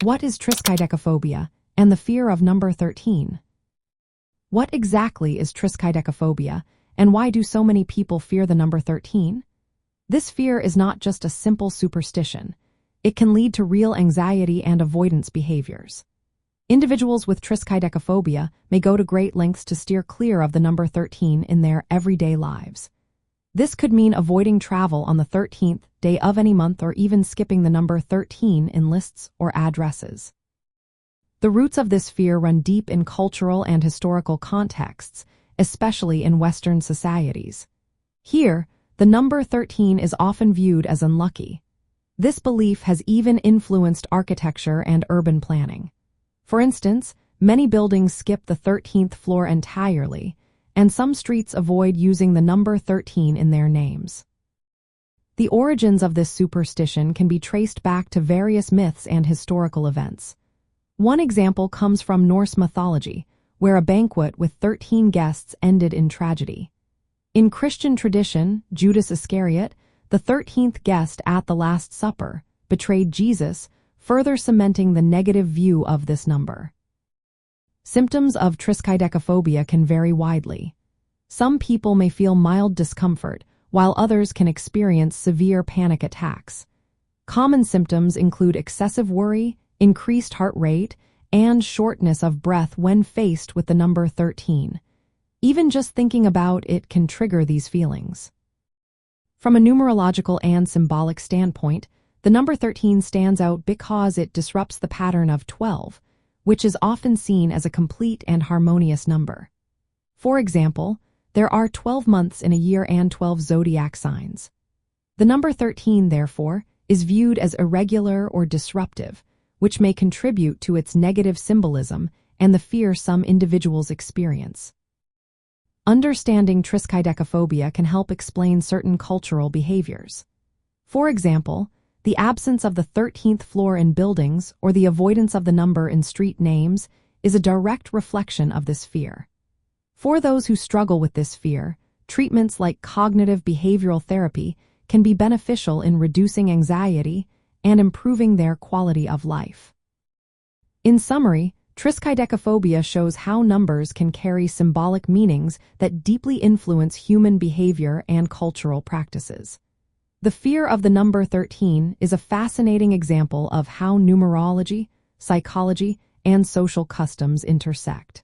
What is Triskaidekaphobia and the fear of number 13? What exactly is Triskaidekaphobia, and why do so many people fear the number 13? This fear is not just a simple superstition. It can lead to real anxiety and avoidance behaviors. Individuals with Triskaidekaphobia may go to great lengths to steer clear of the number 13 in their everyday lives. This could mean avoiding travel on the 13th day of any month or even skipping the number 13 in lists or addresses. The roots of this fear run deep in cultural and historical contexts, especially in Western societies. Here, the number 13 is often viewed as unlucky. This belief has even influenced architecture and urban planning. For instance, many buildings skip the 13th floor entirely, and some streets avoid using the number 13 in their names. The origins of this superstition can be traced back to various myths and historical events. One example comes from Norse mythology, where a banquet with 13 guests ended in tragedy. In Christian tradition, Judas Iscariot, the 13th guest at the Last Supper, betrayed Jesus, further cementing the negative view of this number. Symptoms of Triskaidekaphobia can vary widely. Some people may feel mild discomfort, while others can experience severe panic attacks. Common symptoms include excessive worry, increased heart rate, and shortness of breath when faced with the number 13. Even just thinking about it can trigger these feelings. From a numerological and symbolic standpoint, the number 13 stands out because it disrupts the pattern of 12, which is often seen as a complete and harmonious number. For example, there are 12 months in a year and 12 zodiac signs. The number 13, therefore, is viewed as irregular or disruptive, which may contribute to its negative symbolism and the fear some individuals experience. Understanding Triskaidekaphobia can help explain certain cultural behaviors. For example, the absence of the 13th floor in buildings or the avoidance of the number in street names is a direct reflection of this fear. For those who struggle with this fear, treatments like cognitive behavioral therapy can be beneficial in reducing anxiety and improving their quality of life. In summary, Triskaidekaphobia shows how numbers can carry symbolic meanings that deeply influence human behavior and cultural practices. The fear of the number 13 is a fascinating example of how numerology, psychology, and social customs intersect.